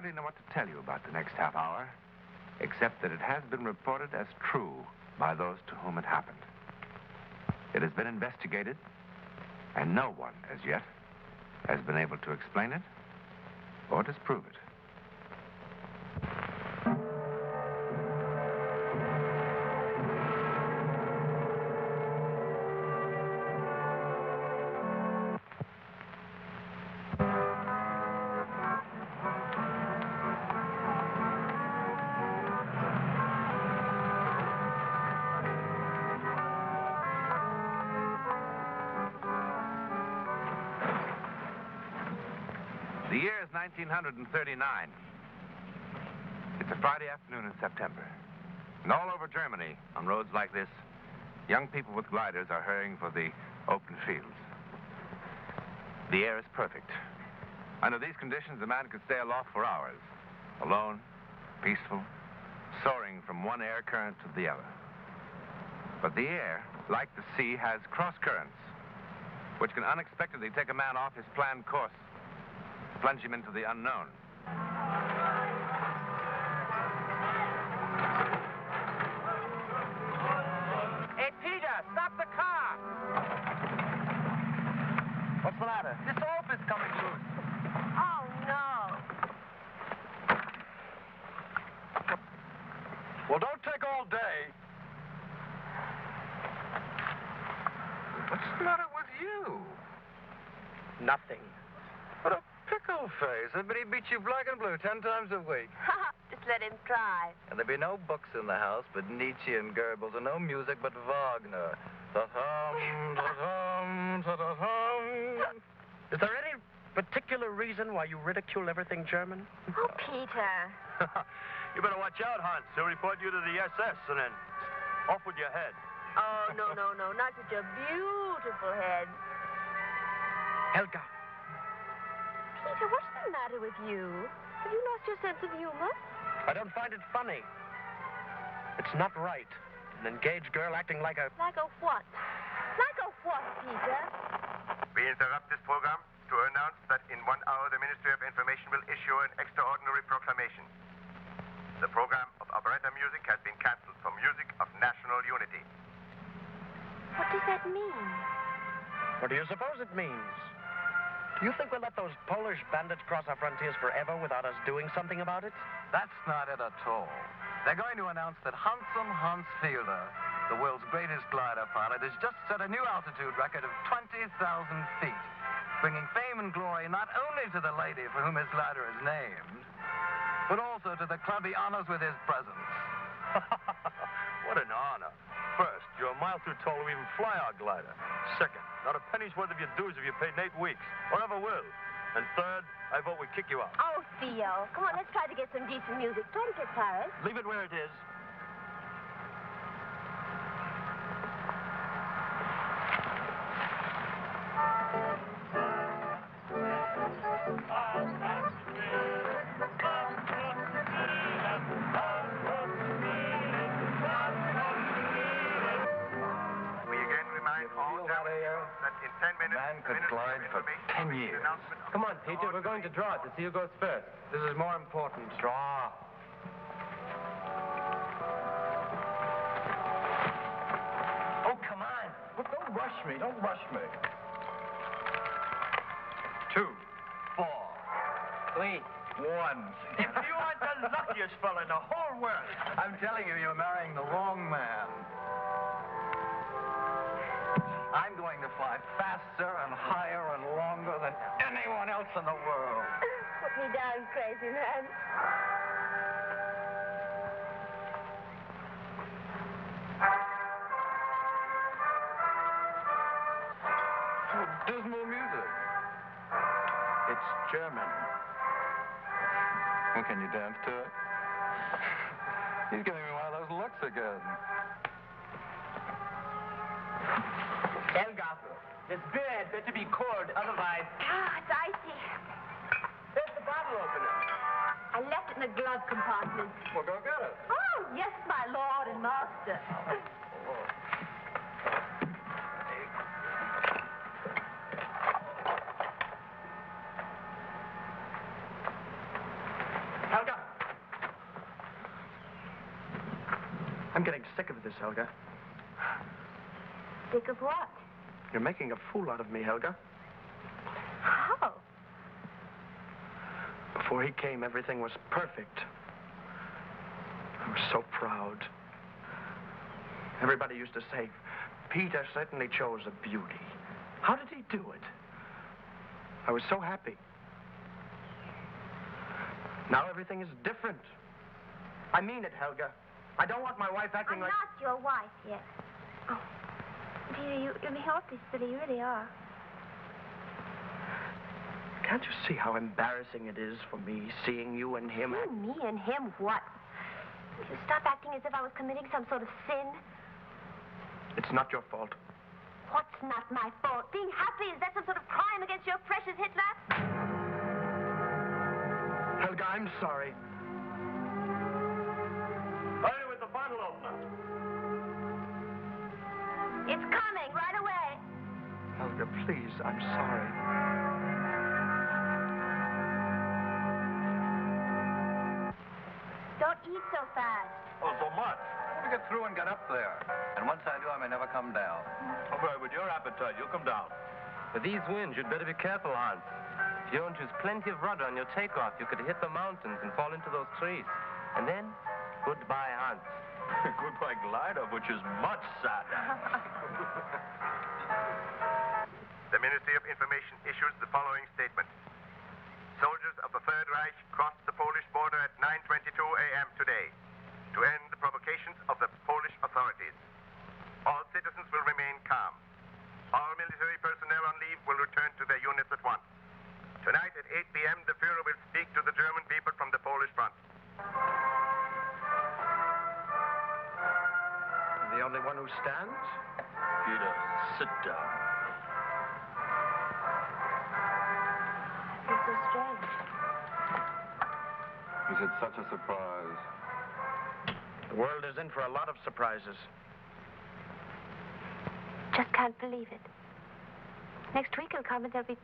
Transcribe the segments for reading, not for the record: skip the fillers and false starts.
hardly know what to tell you about the next half hour, except that it has been reported as true by those to whom it happened. It has been investigated, and no one, as yet, has been able to explain it or disprove it. The year is 1939. It's a Friday afternoon in September. And all over Germany, on roads like this, young people with gliders are hurrying for the open fields. The air is perfect. Under these conditions, a man could stay aloft for hours, alone, peaceful, soaring from one air current to the other. But the air, like the sea, has cross currents, which can unexpectedly take a man off his planned course, plunge him into the unknown. Hey, Peter, stop the car! What's the matter? This rope is coming loose. Oh, no. Well, don't take all day. What's the matter with you? Nothing. What a pickle face. I bet he beats you black and blue 10 times a week. Just let him try. And there'd be no books in the house but Nietzsche and Goebbels, and no music but Wagner. Da-hum, da-hum, da-da-hum. Is there any particular reason why you ridicule everything German? Oh, Peter. You better watch out, Hans. He'll report you to the SS and then off with your head. Oh, no, not such a beautiful head. Helga. Peter, what's the matter with you? Have you lost your sense of humor? I don't find it funny. It's not right. An engaged girl acting like a... Like a what? Like a what, Peter? We interrupt this program to announce that in 1 hour the Ministry of Information will issue an extraordinary proclamation. The program of operetta music has been cancelled for music of national unity. What does that mean? What do you suppose it means? Do you think we'll let those Polish bandits cross our frontiers forever without us doing something about it? That's not it at all. They're going to announce that handsome Hans Fielder, the world's greatest glider pilot, has just set a new altitude record of 20,000 feet, bringing fame and glory not only to the lady for whom his glider is named, but also to the club he honors with his presence. What an honor. First, you're a mile too tall to even fly our glider. Second, not a penny's worth of your dues if you paid in 8 weeks, or ever will. And third, I vote we kick you out. Oh, Theo. Come on, let's try to get some decent music. Don't get tired. Leave it where it is. That in 10 minutes, Man could glide for 10 years. Come on, Peter, we're going to draw to see who goes first. This is more important. Draw. Oh, come on. Look, don't rush me. Don't rush me. 2, 4, 3. 1. You aren't the luckiest fella in the whole world. I'm telling you, you're marrying the wrong man. I'm going to fly faster and higher and longer than anyone else in the world. Put me down, crazy man. Dismal music. It's German. Well, can you dance to it? He's giving me one of those looks again. Helga, this beer had better be cold, otherwise... Ah, it's icy. Where's the bottle opener? I left it in the glove compartment. Well, go get it. Oh, yes, my lord and master. I'm getting sick of this, Helga. Sick of what? You're making a fool out of me, Helga. How? Before he came, everything was perfect. I was so proud. Everybody used to say, Peter certainly chose a beauty. How did he do it? I was so happy. Now everything is different. I mean it, Helga. I don't want my wife acting like... I'm not your wife yet. Oh, Peter, you're being awfully silly. You really are. Can't you see how embarrassing it is for me seeing you and him? You, me and him, what? You stop acting as if I was committing some sort of sin. It's not your fault. What's not my fault? Being happy, is that some sort of crime against your precious Hitler? Helga, I'm sorry. Hurry with the bottle opener. It's coming right away. Helga, please, I'm sorry. Don't eat so fast. Oh, so much. I want to get through and get up there. And once I do, I may never come down. Oh, boy, with your appetite, you'll come down. With these winds, you'd better be careful, Hans. If you don't use plenty of rudder on your takeoff, you could hit the mountains and fall into those trees. And then, goodbye, Hans. Goodbye glider, which is much sadder. The Ministry of Information issues the following statement. Soldiers of the Third Reich crossed the Polish border at 9:22 a.m. today to end the provocations of the Polish authorities. All citizens will remain calm. All military personnel on leave will return to their units at once. Tonight at 8 p.m., the Führer will speak to the German people from the Polish front. The only one who stands? Peter, sit down. It's so strange. Is it such a surprise? The world is in for a lot of surprises. Just can't believe it. Next week will come and there'll be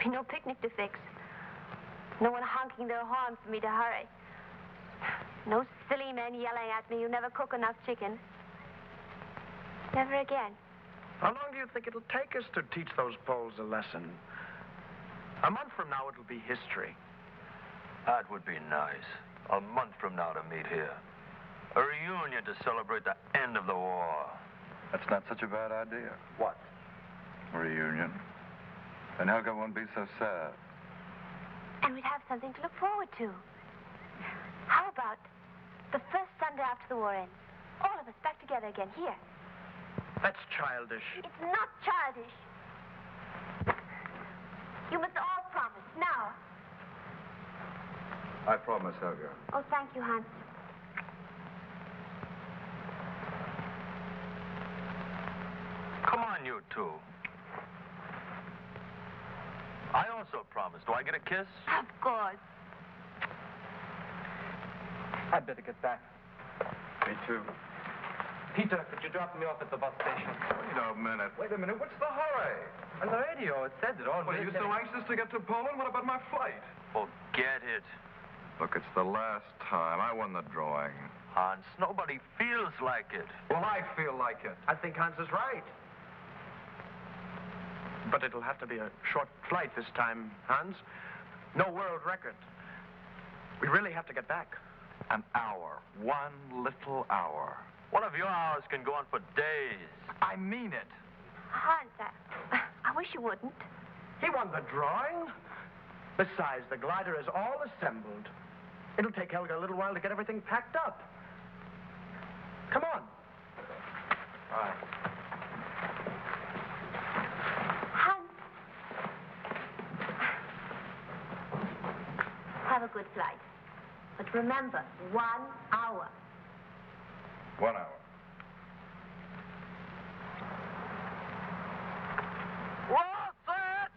no picnic to fix. No one honking their horn for me to hurry. No silly men yelling at me, you never cook enough chicken. Never again. How long do you think it'll take us to teach those Poles a lesson? A month from now, it'll be history. That would be nice. A month from now to meet here. A reunion to celebrate the end of the war. That's not such a bad idea. What? A reunion. And Helga won't be so sad. And we'd have something to look forward to. How about the first Sunday after the war ends? All of us back together again here. That's childish. It's not childish. You must all promise now. I promise, Helga. Oh, thank you, Hans. Come on, you two. I also promise. Do I get a kiss? Of course. I'd better get back. Me too. Peter, could you drop me off at the bus station? Wait a minute. Wait a minute. What's the hurry? On the radio, it says it all. What, are you so anxious to get to Poland? What about my flight? Forget it. Look, it's the last time. I won the drawing. Hans, nobody feels like it. Well, I feel like it. I think Hans is right. But it'll have to be a short flight this time, Hans. No world record. We really have to get back. An hour. One little hour. One of your hours can go on for days. I mean it. Hans, I wish you wouldn't. He won the drawing. Besides, the glider is all assembled. It'll take Helga a little while to get everything packed up. Come on. All right. Hans. Have a good flight. But remember, 1 hour. 1 hour. What's that?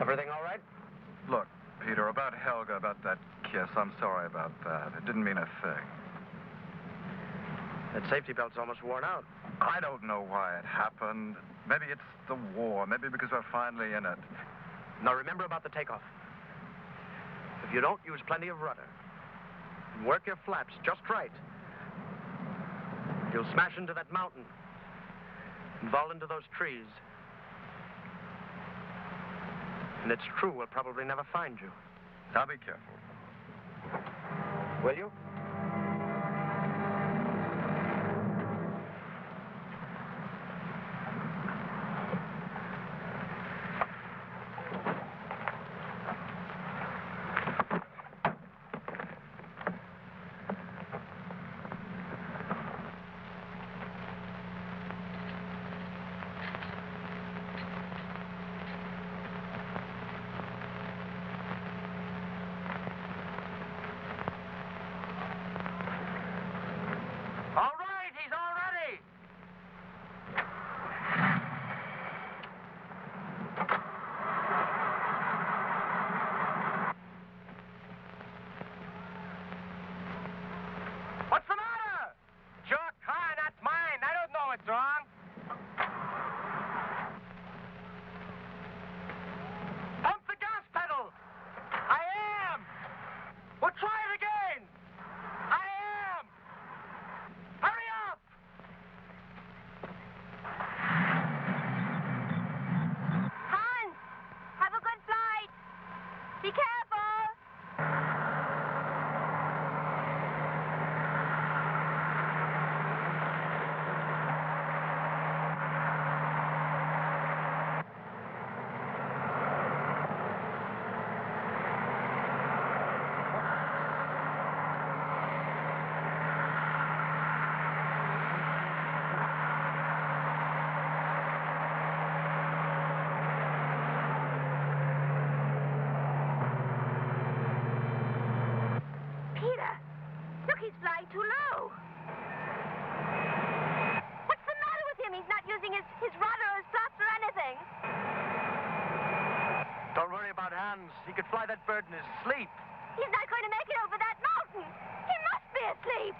Everything all right? Look, Peter, about Helga, about that kiss, I'm sorry about that. It didn't mean a thing. That safety belt's almost worn out. I don't know why it happened. Maybe it's the war. Maybe because we're finally in it. Now remember about the takeoff. If you don't use plenty of rudder and work your flaps just right, you'll smash into that mountain and fall into those trees. And it's true, we'll probably never find you. Now be careful. Will you? Too low. What's the matter with him? He's not using his rudder or his flaps or anything. Don't worry about Hans. He could fly that bird in his sleep. He's not going to make it over that mountain. He must be asleep.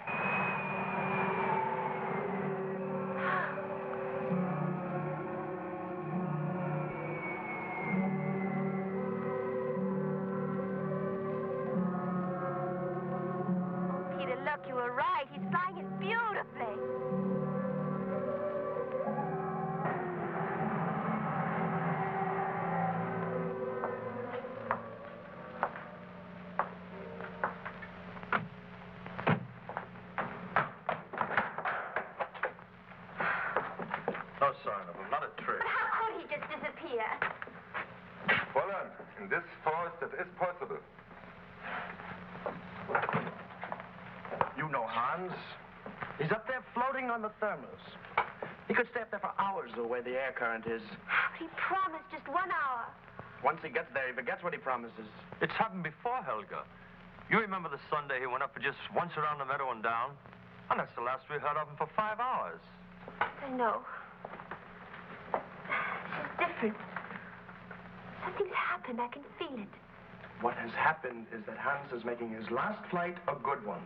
Look, you were right. He's flying it beautifully. No sign of him, not a trace. But how could he just disappear? Fräulein, in this forest it is possible. You know Hans. He's up there floating on the thermals. He could stay up there for hours the way the air current is. He promised just 1 hour. Once he gets there, he forgets what he promises. It's happened before, Helga. You remember the Sunday he went up for just once around the meadow and down? And that's the last we heard of him for 5 hours. I know. This is different. Something's happened. I can feel it. What has happened is that Hans is making his last flight a good one.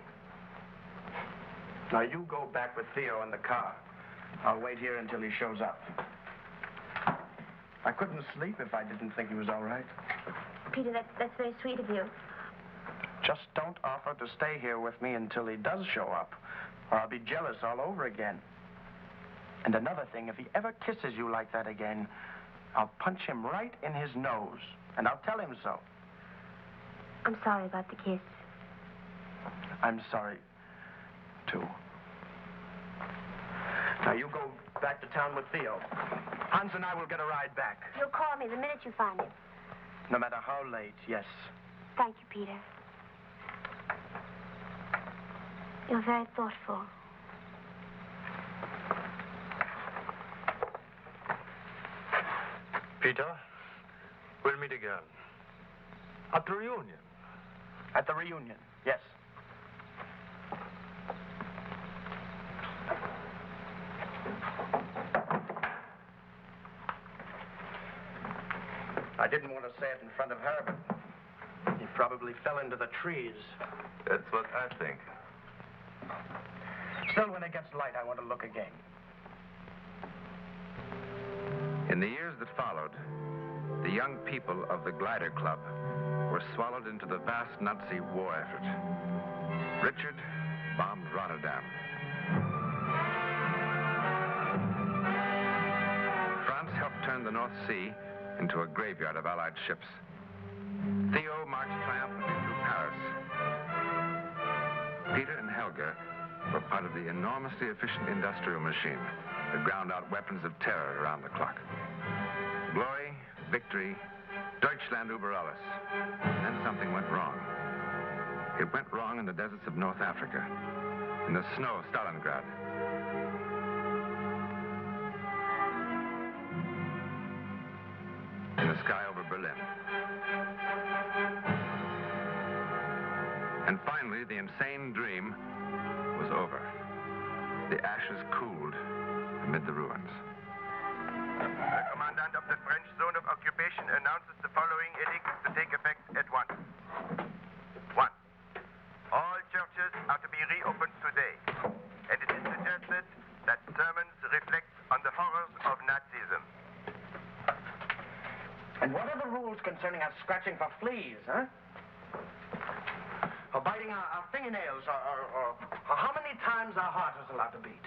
Now, you go back with Theo in the car. I'll wait here until he shows up. I couldn't sleep if I didn't think he was all right. Peter, that's very sweet of you. Just don't offer to stay here with me until he does show up, or I'll be jealous all over again. And another thing, if he ever kisses you like that again, I'll punch him right in his nose, and I'll tell him so. I'm sorry about the kiss. I'm sorry, too. Now, you go back to town with Theo. Hans and I will get a ride back. You'll call me the minute you find him. No matter how late, yes. Thank you, Peter. You're very thoughtful. Peter, we'll meet again. At the reunion. At the reunion, yes. I didn't want to say it in front of her, but he probably fell into the trees. That's what I think. Still, when it gets light, I want to look again. In the years that followed, the young people of the Glider Club were swallowed into the vast Nazi war effort. Richard bombed Rotterdam. France helped turn the North Sea into a graveyard of Allied ships. Theo marched triumphantly through Paris. Peter and Helga were part of the enormously efficient industrial machine that ground out weapons of terror around the clock. Glory, victory, Deutschland über alles. And then something went wrong. It went wrong in the deserts of North Africa, in the snow of Stalingrad. In the sky over Berlin. And finally, the insane dream was over. The ashes cooled amid the ruins. The commandant of the French zone of occupation announces the following edict to take effect at once. 1. All churches are to be reopened today, and it is suggested that sermons reflect on the horrors of Nazism. And what are the rules concerning our scratching for fleas, huh? Or biting our fingernails, or how many times our heart is allowed to beat?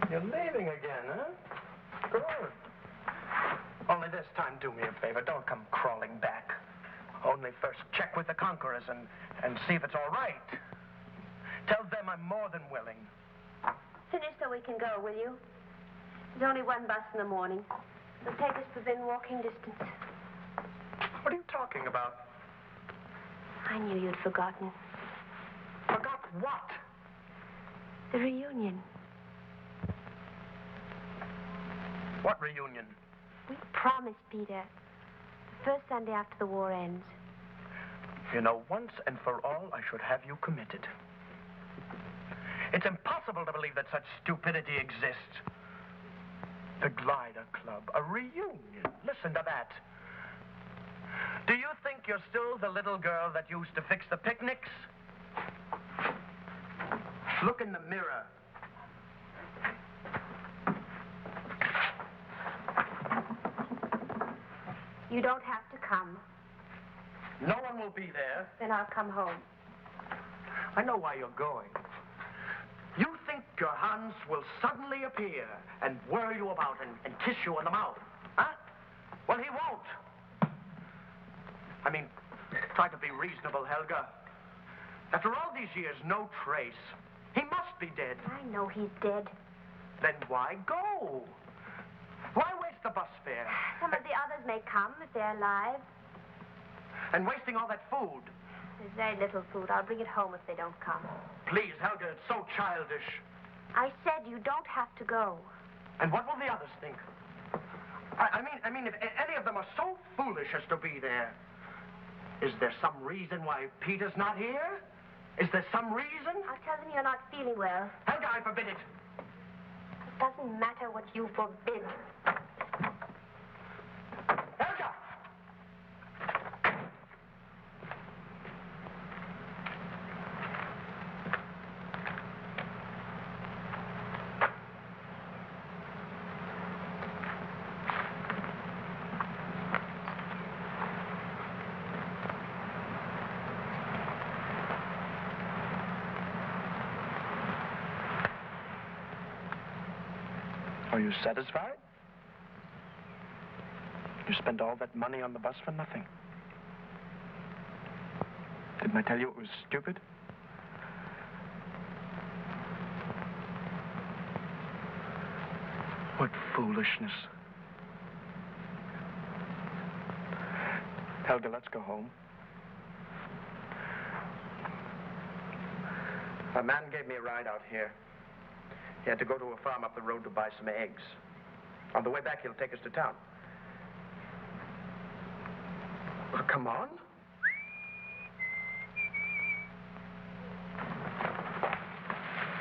You're leaving again, huh? Good. Only this time, do me a favor. Don't come crawling back. Only first check with the conquerors and see if it's all right. Tell them I'm more than willing. Finish so we can go, will you? There's only one bus in the morning. It'll take us within walking distance. What are you talking about? I knew you'd forgotten. Forgot what? The reunion. What reunion? We promised, Peter. The first Sunday after the war ends. You know, once and for all, I should have you committed. It's impossible to believe that such stupidity exists. The Glider Club, a reunion. Listen to that. Do you think you're still the little girl that used to fix the picnics? Look in the mirror. You don't have to come. No one will be there. Then I'll come home. I know why you're going. You think your Hans will suddenly appear and whirl you about and kiss you on the mouth, huh? Well, he won't. I mean, try to be reasonable, Helga. After all these years, no trace. He must be dead. I know he's dead. Then why go? Why waste the bus fare? Some of the others may come if they're alive. And wasting all that food. There's very little food. I'll bring it home if they don't come. Please, Helga, it's so childish. I said you don't have to go. And what will the others think? I mean, if any of them are so foolish as to be there, is there some reason why Peter's not here? Is there some reason? I'll tell them you're not feeling well. Helga, I forbid it. It doesn't matter what you forbid. Helga! Are you satisfied? You spent all that money on the bus for nothing. Didn't I tell you it was stupid? What foolishness. Helga, let's go home. A man gave me a ride out here. He had to go to a farm up the road to buy some eggs. On the way back, he'll take us to town. Well, come on.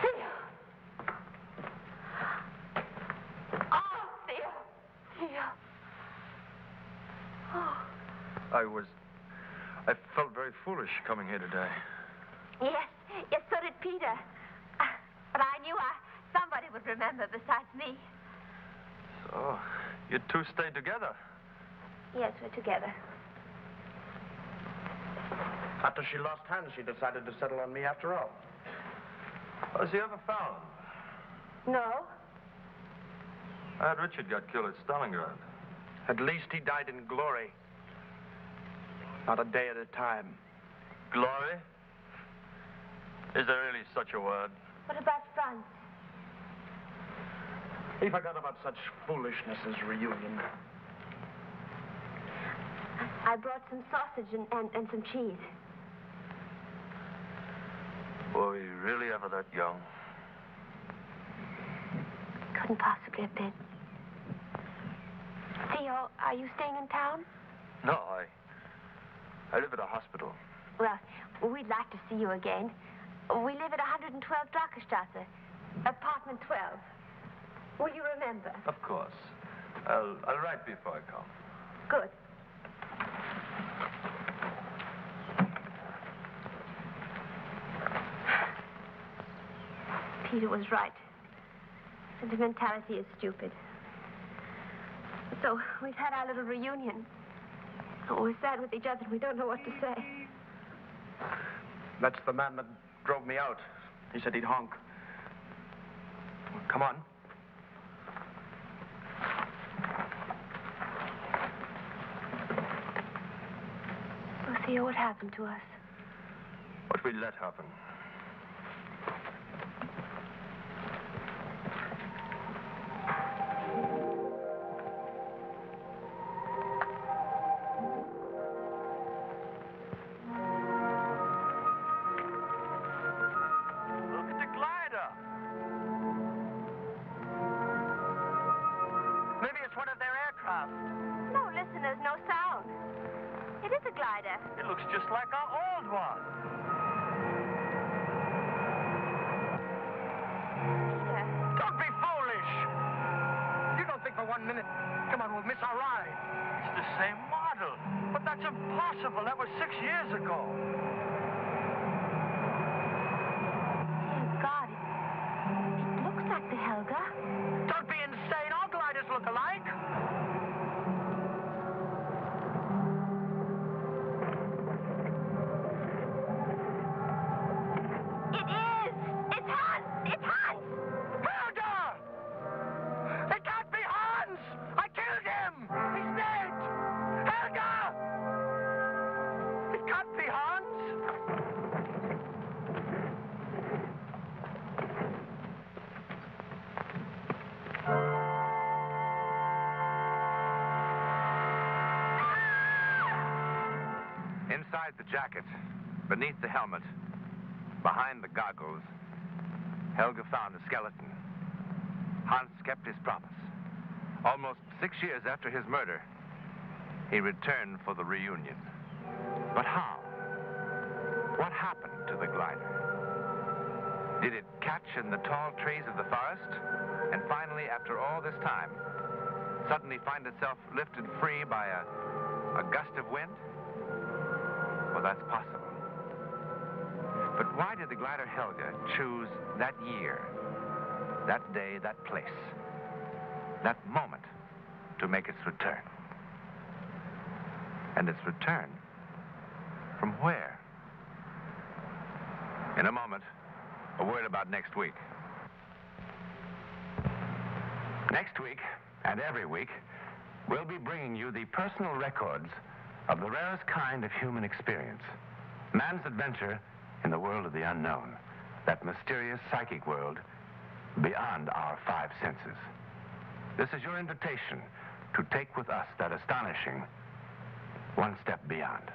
Here. I felt very foolish coming here today. Yes, so did Peter. But I knew somebody would remember besides me. So, you two stayed together? Yes, we're together. After she lost hands, she decided to settle on me after all. Was he ever found? No? I heard Richard got killed at Stalingrad. At least he died in glory. Not a day at a time. Glory? Is there really such a word? What about Franz? He forgot about such foolishness as reunion. I brought some sausage and some cheese. Were we really ever that young? Couldn't possibly have been. Theo, are you staying in town? No, I live at a hospital. Well, we'd like to see you again. We live at 112 Drachenstrasse, apartment 12. Will you remember? Of course. I'll write before I come. Good. Peter was right. Sentimentality is stupid. So, we've had our little reunion. Oh, we're sad with each other and we don't know what to say. That's the man that drove me out. He said he'd honk. Come on. Oh, Theo, what happened to us? What we let happen? No, listen, there's no sound. It is a glider. It looks just like our old one. Peter. Don't be foolish! You don't think for 1 minute, come on, we'll miss our ride. It's the same model. But that's impossible. That was 6 years ago. Dear God, it looks like the Helga. Don't be insane. All gliders look alike. It is! It's Hans! It's Hans! Helga! It can't be Hans! I killed him! He's dead! Helga! It can't be Hans! Inside the jacket, beneath the helmet, behind the goggles, Helga found a skeleton. Hans kept his promise. Almost 6 years after his murder, he returned for the reunion. But how? What happened to the glider? Did it catch in the tall trees of the forest? And finally, after all this time, suddenly find itself lifted free by a gust of wind? Well, that's possible. But why did the glider Helga choose that year, that day, that place, that moment to make its return? And its return from where? In a moment, a word about next week. Next week, and every week, we'll be bringing you the personal records of the rarest kind of human experience, man's adventure in the world of the unknown, that mysterious psychic world beyond our 5 senses. This is your invitation to take with us that astonishing one step beyond.